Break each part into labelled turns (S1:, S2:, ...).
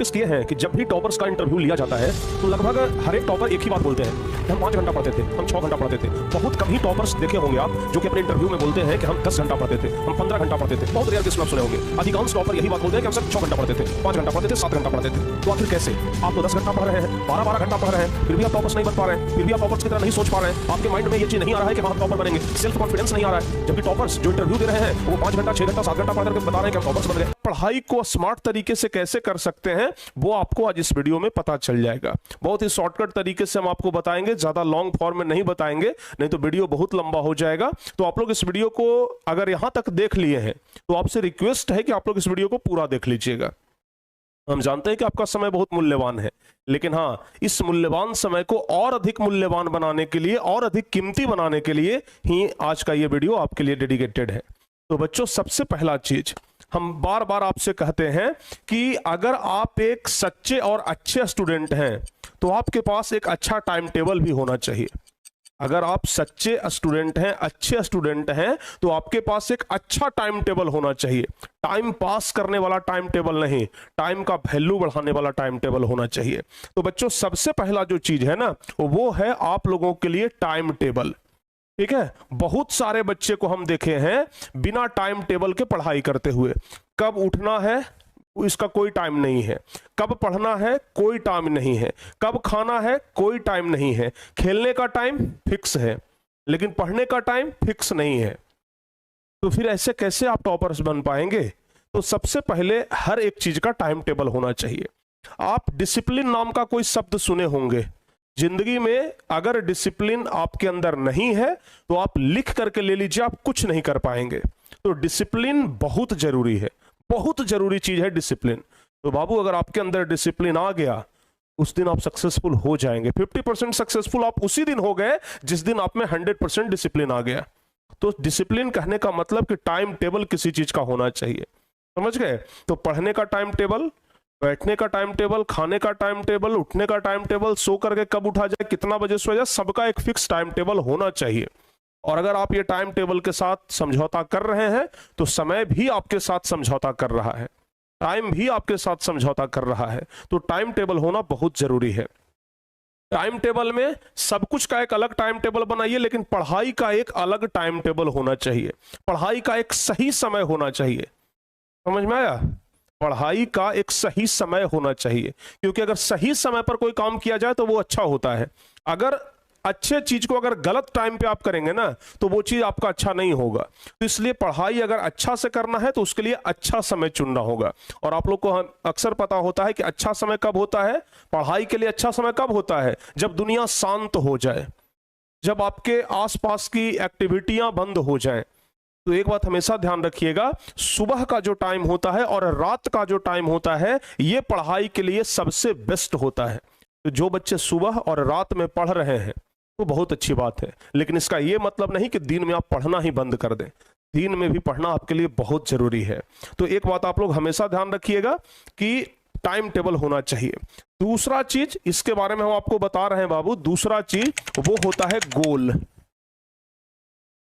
S1: Notice किए हैं कि जब भी टॉपर्स का इंटरव्यू लिया जाता है तो लगभग हर एक टॉपर एक ही बात बोलते हैं कि हम 5 घंटा पढ़ते थे, हम 6 घंटा पढ़ते थे। बहुत कम ही टॉपर्स देखे होंगे आप जो कि अपने इंटरव्यू में बोलते हैं कि हम 10 घंटा पढ़ते थे, हम 15 घंटा पढ़ते थे। बहुत रेयर केस में आप सुने होंगे। अधिकांश टॉपर यही बात बोलते हैं कि हम सिर्फ 6 घंटा पढ़ते थे, 5 घंटा पढ़ते थे, 7 घंटा पढ़ते थे। तो आखिर कैसे? आप तो 10 घंटा पढ़ रहे हैं, 12 घंटा पढ़ रहे हैं, फिर भी आप टॉपर्स नहीं बन पा रहे हैं, फिर भी आप टॉपर्स की तरह नहीं सोच पा रहे हैं। आपके माइंड में ये चीज नहीं आ रहा है कि हम टॉपर बनेंगे, सेल्फ कॉन्फिडेंस नहीं आ रहा है। जबकि टॉपर्स जो इंटरव्यू दे रहे हैं वो 5 घंटा, 6 घंटा, 7 घंटा पढ़ करके बता रहे हैं कि हम टॉपर्स बन गए। पढ़ाई को स्मार्ट तरीके से कैसे कर सकते हैं वो आपको आज इस वीडियो में पता चल जाएगा। बहुत ही शॉर्टकट तरीके से हम आपको बताएंगे, ज्यादा लॉन्ग फॉर्म में नहीं बताएंगे, नहीं तो वीडियो बहुत लंबा हो जाएगा। तो आप लोग इस वीडियो को अगर यहां तक देख लिए हैं तो आपसे रिक्वेस्ट है कि आप लोग इस वीडियो को पूरा देख लीजिएगा। हम जानते हैं कि आपका समय बहुत मूल्यवान है, लेकिन हाँ, इस मूल्यवान समय को और अधिक मूल्यवान बनाने के लिए और अधिक कीमती बनाने के लिए ही आज का ये वीडियो आपके लिए डेडिकेटेड है। तो बच्चों, सबसे पहला चीज हम बार बार आपसे कहते हैं कि अगर आप एक सच्चे और अच्छे स्टूडेंट हैं तो आपके पास एक अच्छा टाइम टेबल भी होना चाहिए। अगर आप सच्चे स्टूडेंट हैं, अच्छे स्टूडेंट हैं, तो आपके पास एक अच्छा टाइम टेबल होना चाहिए। टाइम पास करने वाला टाइम टेबल नहीं, टाइम का वैल्यू बढ़ाने वाला टाइम टेबल होना चाहिए। तो बच्चों, सबसे पहला जो चीज है ना वो है आप लोगों के लिए टाइम टेबल। ठीक है, बहुत सारे बच्चे को हम देखे हैं बिना टाइम टेबल के पढ़ाई करते हुए। कब उठना है इसका कोई टाइम नहीं है, कब पढ़ना है कोई टाइम नहीं है, कब खाना है कोई टाइम नहीं है, खेलने का टाइम फिक्स है लेकिन पढ़ने का टाइम फिक्स नहीं है। तो फिर ऐसे कैसे आप टॉपर्स बन पाएंगे? तो सबसे पहले हर एक चीज का टाइम टेबल होना चाहिए। आप डिसिप्लिन नाम का कोई शब्द सुने होंगे। जिंदगी में अगर डिसिप्लिन आपके अंदर नहीं है तो आप लिख करके ले लीजिए, आप कुछ नहीं कर पाएंगे। तो डिसिप्लिन बहुत जरूरी है, बहुत जरूरी चीज है डिसिप्लिन। तो बाबू, अगर आपके अंदर डिसिप्लिन आ गया उस दिन आप सक्सेसफुल हो जाएंगे। 50% सक्सेसफुल आप उसी दिन हो गए जिस दिन आप में 100% डिसिप्लिन आ गया। तो डिसिप्लिन कहने का मतलब कि टाइम टेबल किसी चीज का होना चाहिए, समझ गए? तो पढ़ने का टाइम टेबल, बैठने का टाइम टेबल, खाने का टाइम टेबल, उठने का टाइम टेबल, सो करके कब उठा जाए, कितना बजे सो जाए, सबका एक फिक्स टाइम टेबल होना चाहिए। और अगर आप ये टाइम टेबल के साथ समझौता कर रहे हैं तो समय भी आपके साथ समझौता कर रहा है, टाइम भी आपके साथ समझौता कर रहा है। तो टाइम टेबल होना बहुत जरूरी है। टाइम टेबल में सब कुछ का एक अलग टाइम टेबल बनाइए, लेकिन पढ़ाई का एक अलग टाइम टेबल होना चाहिए। पढ़ाई का एक सही समय होना चाहिए, समझ में आया? पढ़ाई का एक सही समय होना चाहिए, क्योंकि अगर सही समय पर कोई काम किया जाए तो वो अच्छा होता है। अगर अच्छे चीज को अगर गलत टाइम पे आप करेंगे ना तो वो चीज आपका अच्छा नहीं होगा। तो इसलिए पढ़ाई अगर अच्छा से करना है तो उसके लिए अच्छा समय चुनना होगा। और आप लोग को अक्सर पता होता है कि अच्छा समय कब होता है, पढ़ाई के लिए अच्छा समय कब होता है? जब दुनिया शांत हो जाए, जब आपके आसपास की एक्टिविटियां बंद हो जाएं। तो एक बात हमेशा ध्यान रखिएगा, सुबह का जो टाइम होता है और रात का जो टाइम होता है ये पढ़ाई के लिए सबसे बेस्ट होता है। तो जो बच्चे सुबह और रात में पढ़ रहे हैं तो बहुत अच्छी बात है, लेकिन इसका यह मतलब नहीं कि दिन में आप पढ़ना ही बंद कर दें। दिन में भी पढ़ना आपके लिए बहुत जरूरी है। तो एक बात आप लोग हमेशा ध्यान रखिएगा कि टाइम टेबल होना चाहिए। दूसरा चीज इसके बारे में हम आपको बता रहे हैं बाबू, दूसरा चीज वो होता है गोल।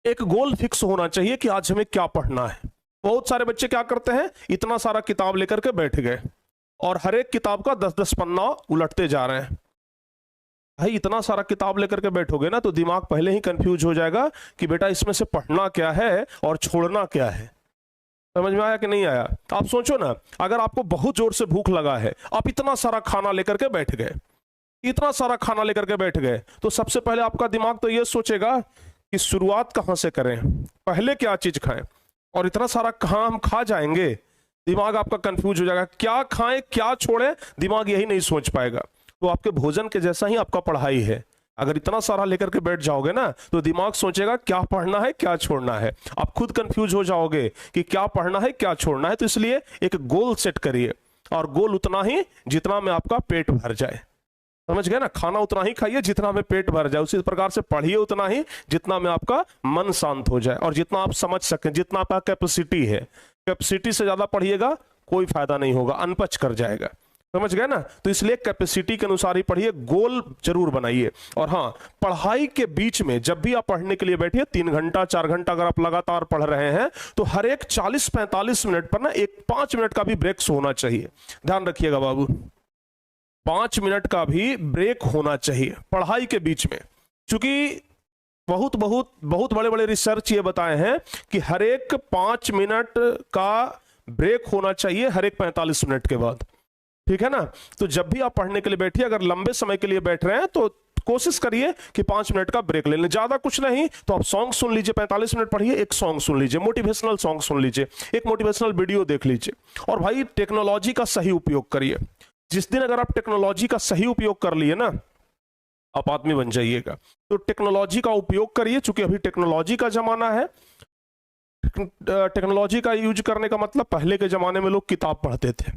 S1: एक गोल फिक्स होना चाहिए कि आज हमें क्या पढ़ना है। बहुत सारे बच्चे क्या करते हैं, इतना सारा किताब लेकर के बैठ गए और हर एक किताब का 10-10 पन्ना उलटते जा रहे हैं। भाई, इतना सारा किताब लेकर के बैठोगे ना तो दिमाग पहले ही कंफ्यूज हो जाएगा कि बेटा इसमें से पढ़ना क्या है और छोड़ना क्या है। समझ में आया कि नहीं आया? आप सोचो ना, अगर आपको बहुत जोर से भूख लगा है, आप इतना सारा खाना लेकर के बैठ गए, इतना सारा खाना लेकर के बैठ गए, तो सबसे पहले आपका दिमाग तो ये सोचेगा कि शुरुआत कहां से करें, पहले क्या चीज खाएं, और इतना सारा कहां हम खा जाएंगे, दिमाग आपका कंफ्यूज हो जाएगा। क्या खाएं क्या छोड़ें, दिमाग यही नहीं सोच पाएगा। तो आपके भोजन के जैसा ही आपका पढ़ाई है। अगर इतना सारा लेकर के बैठ जाओगे ना तो दिमाग सोचेगा क्या पढ़ना है क्या छोड़ना है। आप खुद कंफ्यूज हो जाओगे कि क्या पढ़ना है क्या छोड़ना है। तो इसलिए एक गोल सेट करिए, और गोल उतना ही जितना में आपका पेट भर जाए। समझ गए ना? खाना उतना ही खाइए जितना में पेट भर जाए, उसी प्रकार से पढ़िए उतना ही जितना में आपका मन शांत हो जाए और जितना आप समझ सकें, जितना आपका कैपेसिटी है। कैपेसिटी से ज्यादा पढ़िएगा कोई फायदा नहीं होगा, अनपच कर जाएगा। समझ गए ना? तो इसलिए कैपेसिटी के अनुसार ही पढ़िए, गोल जरूर बनाइए। और हाँ, पढ़ाई के बीच में जब भी आप पढ़ने के लिए बैठिए, 3 घंटा 4 घंटा अगर आप लगातार पढ़ रहे हैं तो हर एक 40-45 मिनट पर ना एक 5 मिनट का भी ब्रेक्स होना चाहिए। ध्यान रखिएगा बाबू। 5 मिनट का भी ब्रेक होना चाहिए पढ़ाई के बीच में, क्योंकि बहुत बड़े बड़े रिसर्च ये बताए हैं कि हर एक 5 मिनट का ब्रेक होना चाहिए हर एक 45 मिनट के बाद, ठीक है ना। तो जब भी आप पढ़ने के लिए बैठिए, अगर लंबे समय के लिए बैठ रहे हैं तो कोशिश करिए कि 5 मिनट का ब्रेक ले लें। ज्यादा कुछ नहीं तो आप सॉन्ग सुन लीजिए, 45 मिनट पढ़िए, एक सॉन्ग सुन लीजिए, मोटिवेशनल सॉन्ग सुन लीजिए, एक मोटिवेशनल वीडियो देख लीजिए। और भाई टेक्नोलॉजी का सही उपयोग करिए। जिस दिन अगर आप टेक्नोलॉजी का सही उपयोग कर लिए ना, आप आदमी बन जाइएगा। तो टेक्नोलॉजी का उपयोग करिए, चूंकि अभी टेक्नोलॉजी का जमाना है। टेक्नोलॉजी का यूज करने का मतलब, पहले के जमाने में लोग किताब पढ़ते थे,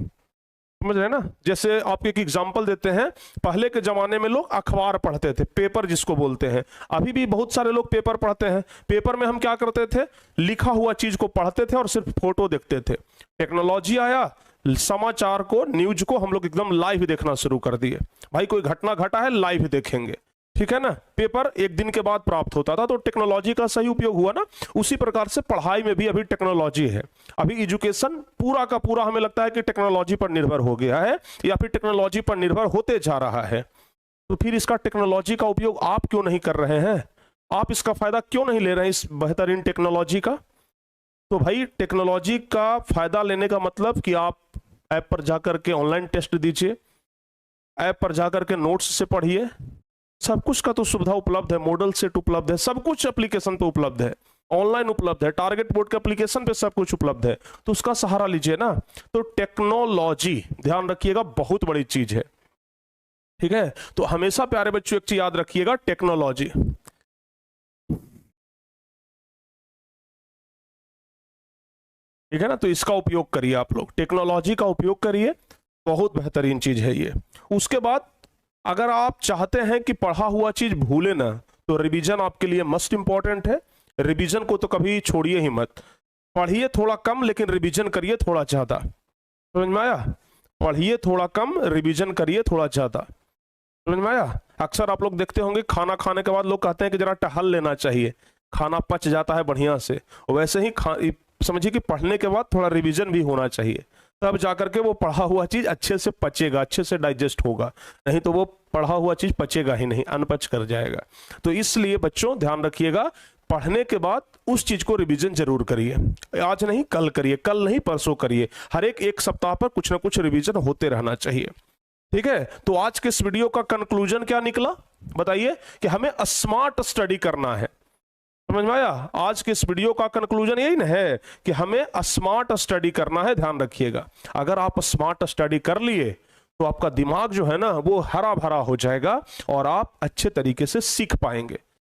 S1: समझ रहे हैं ना। जैसे आपको एक एग्जांपल देते हैं, पहले के जमाने में लोग अखबार पढ़ते थे, पेपर जिसको बोलते हैं। अभी भी बहुत सारे लोग पेपर पढ़ते हैं। पेपर में हम क्या करते थे, लिखा हुआ चीज को पढ़ते थे और सिर्फ फोटो देखते थे। टेक्नोलॉजी आया, समाचार को, न्यूज को हम लोग एकदम लाइव देखना शुरू कर दिए। भाई कोई घटना घटा है, लाइव देखेंगे, ठीक है ना। पेपर एक दिन के बाद प्राप्त होता था, तो टेक्नोलॉजी का सही उपयोग हुआ ना। उसी प्रकार से पढ़ाई में भी अभी टेक्नोलॉजी है। अभी एजुकेशन पूरा का पूरा हमें लगता है कि टेक्नोलॉजी पर निर्भर हो गया है, या फिर टेक्नोलॉजी पर निर्भर होते जा रहा है। तो फिर इसका टेक्नोलॉजी का उपयोग आप क्यों नहीं कर रहे हैं? आप इसका फायदा क्यों नहीं ले रहे हैं, इस बेहतरीन टेक्नोलॉजी का? तो भाई टेक्नोलॉजी का फायदा लेने का मतलब कि आप ऐप पर जाकर के ऑनलाइन टेस्ट दीजिए, ऐप पर जाकर के नोट्स से पढ़िए। सब कुछ का तो सुविधा उपलब्ध है, मॉडल सेट उपलब्ध है, सब कुछ एप्लीकेशन पे उपलब्ध है, ऑनलाइन उपलब्ध है, टारगेट बोर्ड के एप्लीकेशन पे सब कुछ उपलब्ध है। तो उसका सहारा लीजिए ना। तो टेक्नोलॉजी, ध्यान रखिएगा, बहुत बड़ी चीज है, ठीक है। तो हमेशा प्यारे बच्चों एक चीज याद रखिएगा, टेक्नोलॉजी, ठीक है ना। तो इसका उपयोग करिए, आप लोग टेक्नोलॉजी का उपयोग करिए, बहुत बेहतरीन चीज है ये। उसके बाद अगर आप चाहते हैं कि पढ़ा हुआ चीज भूले ना, तो रिवीजन आपके लिए मस्ट इंपॉर्टेंट है। रिवीजन को तो कभी छोड़िए ही मत। पढ़िए थोड़ा कम, लेकिन रिवीजन करिए थोड़ा ज्यादा। समझ में आया? पढ़िए थोड़ा कम, रिवीजन करिए थोड़ा ज्यादा। समझ में आया? अक्सर आप लोग देखते होंगे, खाना खाने के बाद लोग कहते हैं कि जरा टहल लेना चाहिए, खाना पच जाता है बढ़िया से। वैसे ही समझिए कि पढ़ने के बाद थोड़ा रिवीजन भी होना चाहिए, तब जाकर के वो पढ़ा हुआ चीज अच्छे से पचेगा, अच्छे से डाइजेस्ट होगा। नहीं तो वो पढ़ा हुआ चीज पचेगा ही नहीं, अनपच कर जाएगा। तो इसलिए बच्चों ध्यान रखिएगा, पढ़ने के बाद उस चीज को रिवीजन जरूर करिए। आज नहीं कल करिए, कल नहीं परसों करिए। हर एक सप्ताह पर कुछ ना कुछ रिवीजन होते रहना चाहिए, ठीक है। तो आज के इस वीडियो का कंक्लूजन क्या निकला बताइए? कि हमें स्मार्ट स्टडी करना है। समझ में आया? आज के इस वीडियो का कंक्लूजन यही ना है कि हमें स्मार्ट स्टडी करना है। ध्यान रखिएगा, अगर आप स्मार्ट स्टडी कर लिए तो आपका दिमाग जो है ना, वो हरा भरा हो जाएगा और आप अच्छे तरीके से सीख पाएंगे।